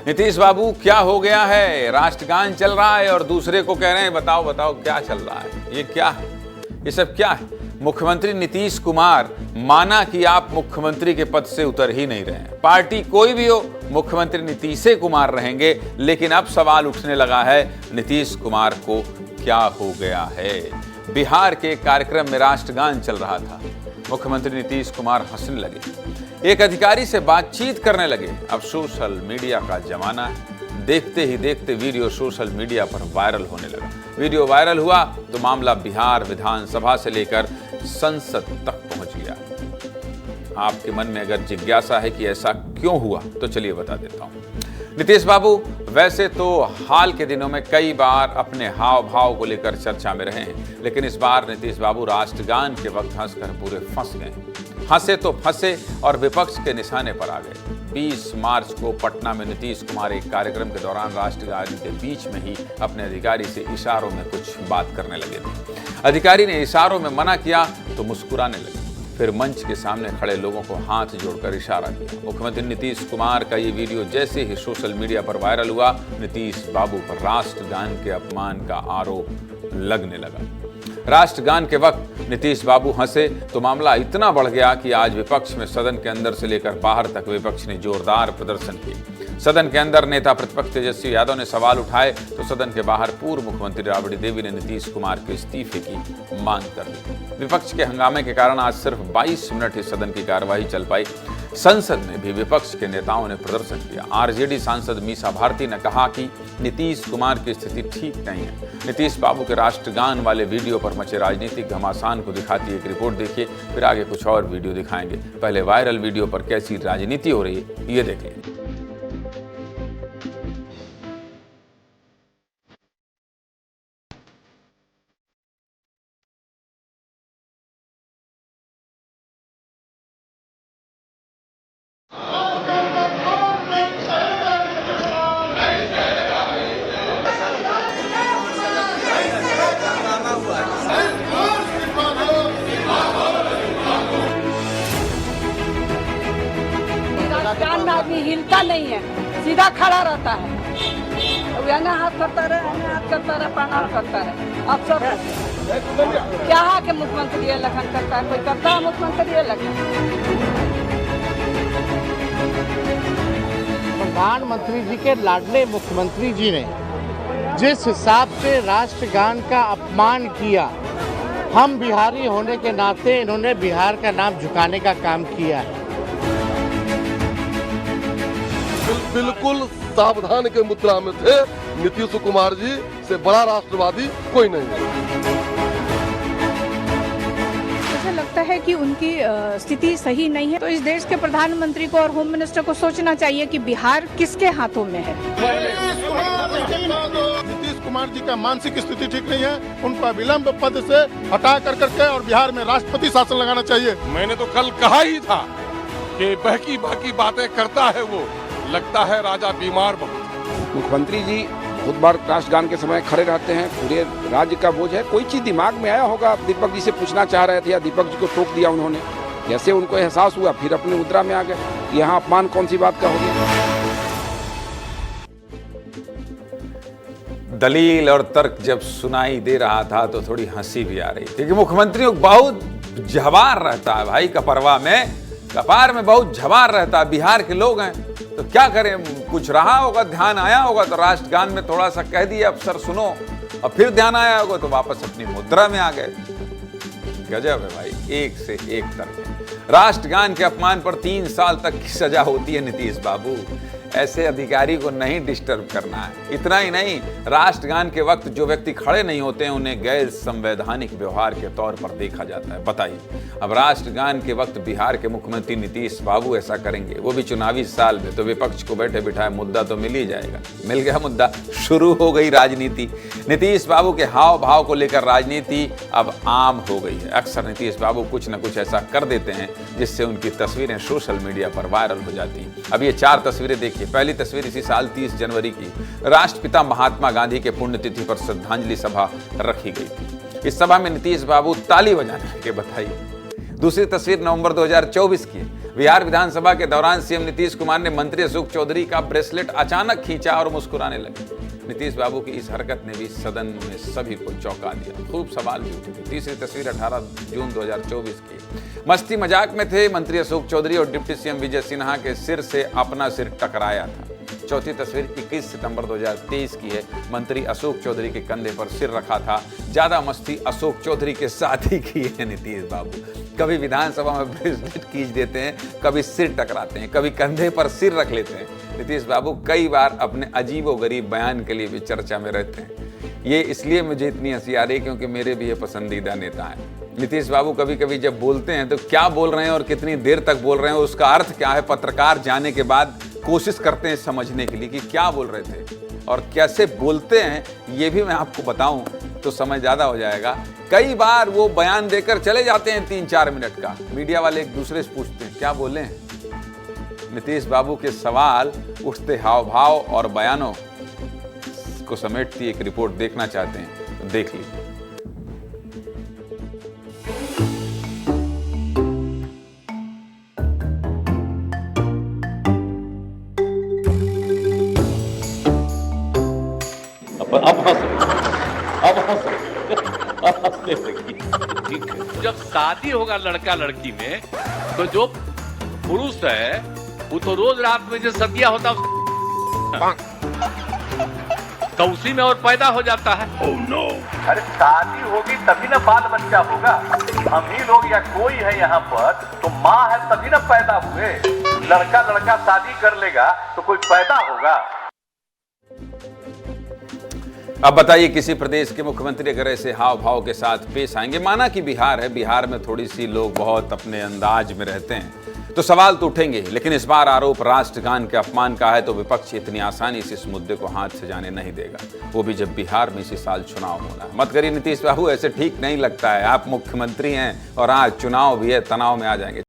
नीतीश बाबू क्या हो गया है? राष्ट्रगान चल रहा है और दूसरे को कह रहे हैं बताओ बताओ क्या चल रहा है, ये क्या है, ये सब क्या है? मुख्यमंत्री नीतीश कुमार माना कि आप मुख्यमंत्री के पद से उतर ही नहीं रहे हैं। पार्टी कोई भी हो, मुख्यमंत्री नीतीश कुमार रहेंगे। लेकिन अब सवाल उठने लगा है नीतीश कुमार को क्या हो गया है। बिहार के कार्यक्रम में राष्ट्रगान चल रहा था, मुख्यमंत्री नीतीश कुमार हंसने लगे, एक अधिकारी से बातचीत करने लगे। अब सोशल मीडिया का जमाना है, देखते ही देखते वीडियो सोशल मीडिया पर वायरल होने लगा। वीडियो वायरल हुआ तो मामला बिहार विधानसभा से लेकर संसद तक पहुंच गया। आपके मन में अगर जिज्ञासा है कि ऐसा क्यों हुआ तो चलिए बता देता हूं। नीतीश बाबू वैसे तो हाल के दिनों में कई बार अपने हाव भाव को लेकर चर्चा में रहे हैं, लेकिन इस बार नीतीश बाबू राष्ट्रगान के वक्त हंसकर पूरे फंस गए। हंसे तो फंसे और विपक्ष के निशाने पर आ गए। 20 मार्च को पटना में नीतीश कुमार एक कार्यक्रम के दौरान राष्ट्रगान के बीच में ही अपने अधिकारी से इशारों में कुछ बात करने लगे थे। अधिकारी ने इशारों में मना किया तो मुस्कुराने लगे, फिर मंच के सामने खड़े लोगों को हाथ जोड़कर इशारा किया। मुख्यमंत्री नीतीश कुमार का ये वीडियो जैसे ही सोशल मीडिया पर वायरल हुआ, नीतीश बाबू पर राष्ट्रगान के अपमान का आरोप लगने लगा। राष्ट्रगान के वक्त नीतीश बाबू हंसे तो मामला इतना बढ़ गया कि आज विपक्ष में सदन के अंदर से लेकर बाहर तक विपक्ष ने जोरदार प्रदर्शन किए। सदन के अंदर नेता प्रतिपक्ष तेजस्वी यादव ने सवाल उठाए तो सदन के बाहर पूर्व मुख्यमंत्री राबड़ी देवी ने नीतीश कुमार के इस्तीफे की मांग कर दी। विपक्ष के हंगामे के कारण आज सिर्फ 22 मिनट ही सदन की कार्यवाही चल पाई। संसद में भी विपक्ष के नेताओं ने प्रदर्शन किया। आरजेडी सांसद मीसा भारती ने कहा कि नीतीश कुमार की स्थिति ठीक नहीं है। नीतीश बाबू के राष्ट्रगान वाले वीडियो पर मचे राजनीतिक घमासान को दिखाती एक रिपोर्ट देखिए, फिर आगे कुछ और वीडियो दिखाएंगे। पहले वायरल वीडियो पर कैसी राजनीति हो रही है ये देखिए। आदमी हिलता नहीं है, सीधा खड़ा रहता है। तो हाथ करता रहे, प्रणाम करता रहे। अफसर क्या है कि मुख्यमंत्री इलेक्शन करता है, कोई करता है मुख्यमंत्री इलेक्शन? प्रधानमंत्री जी के लाडले मुख्यमंत्री जी ने जिस हिसाब से राष्ट्रगान का अपमान किया, हम बिहारी होने के नाते इन्होंने बिहार का नाम झुकाने का काम किया है। बिल्कुल सावधान के मुद्रा में थे। नीतीश कुमार जी से बड़ा राष्ट्रवादी कोई नहीं है। मुझे लगता है कि उनकी स्थिति सही नहीं है, तो इस देश के प्रधानमंत्री को और होम मिनिस्टर को सोचना चाहिए कि बिहार किसके हाथों में है। नीतीश कुमार जी का मानसिक स्थिति ठीक नहीं है, उनका विलंब पद से हटा करके और बिहार में राष्ट्रपति शासन लगाना चाहिए। मैंने तो कल कहा ही था कि बहकी बाकी बातें करता है वो, लगता है राजा बीमार बहुत। मुख्यमंत्री जी बहुत बार राष्ट्रगान के समय खड़े रहते हैं, पूरे राज्य का बोझ है। कोई चीज दिमाग में आया होगा, दीपक जी से पूछना चाह रहे थे या दीपक जी को टोक दिया उन्होंने, जैसे उनको एहसास हुआ फिर अपनी मुद्रा में आ गए। यहाँ अपमान कौन सी बात का हो गया? दलील और तर्क जब सुनाई दे रहा था तो थोड़ी हंसी भी आ रही थी कि मुख्यमंत्री को बहुत झबार रहता है भाई, कपार में बहुत झबार रहता है। बिहार के लोग हैं तो क्या करें, कुछ रहा होगा, ध्यान आया होगा तो राष्ट्रगान में थोड़ा सा कह दिया अफसर सुनो, और फिर ध्यान आया होगा तो वापस अपनी मुद्रा में आ गए। गजब है भाई, एक से एक तर्क। राष्ट्रगान के अपमान पर 3 साल तक की सजा होती है नीतीश बाबू। ऐसे अधिकारी को नहीं डिस्टर्ब करना है। इतना ही नहीं, राष्ट्रगान के वक्त जो व्यक्ति खड़े नहीं होते हैं उन्हें गैर संवैधानिक व्यवहार के तौर पर देखा जाता है। बताइए, अब राष्ट्रगान के वक्त बिहार के मुख्यमंत्री नीतीश बाबू ऐसा करेंगे, वो भी चुनावी साल में, तो विपक्ष को बैठे बिठाए मुद्दा तो मिल ही जाएगा। मिल गया मुद्दा, शुरू हो गई राजनीति। नीतीश बाबू के हाव भाव को लेकर राजनीति अब आम हो गई है। अक्सर नीतीश बाबू कुछ न कुछ ऐसा कर देते हैं जिससे उनकी तस्वीरें सोशल मीडिया पर वायरल हो जाती हैं। अब ये 4 तस्वीरें देखिए। पहली तस्वीर इसी साल 30 जनवरी की, राष्ट्रपिता महात्मा गांधी के पुण्यतिथि पर श्रद्धांजलि सभा रखी गई थी। इस सभा में नीतीश बाबू ताली बजाने लगे, बताइए। दूसरी तस्वीर नवंबर 2024 की, बिहार विधानसभा के दौरान सीएम नीतीश कुमार ने मंत्री अशोक चौधरी का ब्रेसलेट अचानक खींचा और मुस्कुराने लगे। नीतीश बाबू की इस हरकत ने भी सदन में सभी को चौंका दिया। खूब सवाल भी उठे थे। तीसरी तस्वीर 18 जून 2024 की। मस्ती मजाक में थे मंत्री अशोक चौधरी और डिप्टी सीएम विजय सिन्हा के सिर से अपना सिर टकराया था। चौथी तस्वीर 21 सितंबर 2023 की है। मंत्री अशोक चौधरी के कंधे पर सिर रखा था। ज्यादा मस्ती अशोक चौधरी के साथ ही की है नीतीश बाबू। कभी विधानसभा में ब्रेसलेट खींच देते हैं, कभी सिर टकराते हैं, कभी कंधे पर सिर रख लेते हैं। नीतीश बाबू कई बार अपने अजीबोगरीब बयान के लिए भी चर्चा में रहते हैं। ये इसलिए मुझे इतनी हंसी आ रही है क्योंकि मेरे भी ये पसंदीदा नेता हैं। नीतीश बाबू कभी कभी जब बोलते हैं तो क्या बोल रहे हैं और कितनी देर तक बोल रहे हैं, उसका अर्थ क्या है, पत्रकार जाने के बाद कोशिश करते हैं समझने के लिए कि क्या बोल रहे थे और कैसे बोलते हैं। ये भी मैं आपको बताऊं तो समझ ज़्यादा हो जाएगा। कई बार वो बयान देकर चले जाते हैं 3-4 मिनट का। मीडिया वाले एक दूसरे से पूछते हैं क्या बोले हैं। नीतीश बाबू के सवाल, उठते हाव भाव और बयानों को समेटती एक रिपोर्ट देखना चाहते हैं तो देख लीजिए। अब हंसने लगी। ठीक है, जब शादी होगा लड़का लड़की में तो जो पुरुष है वो तो रोज रात में जो सदिया होता तो उसी में और पैदा हो जाता है। oh, no. अरे शादी होगी तभी ना बाल बच्चा होगा। हम ही लोग या कोई है यहाँ पर तो माँ है तभी ना पैदा हुए। लड़का लड़का शादी कर लेगा तो कोई पैदा होगा। अब बताइए किसी प्रदेश के मुख्यमंत्री अगर ऐसे हाव भाव के साथ पेश आएंगे। माना कि बिहार है, बिहार में थोड़ी सी लोग बहुत अपने अंदाज में रहते हैं तो सवाल तो उठेंगे। लेकिन इस बार आरोप राष्ट्रगान के अपमान का है तो विपक्ष इतनी आसानी से इस मुद्दे को हाथ से जाने नहीं देगा, वो भी जब बिहार में इसी साल चुनाव होना है। मत करिए नीतीश बाबू, ऐसे ठीक नहीं लगता है। आप मुख्यमंत्री हैं और आज चुनाव भी है, तनाव में आ जाएंगे।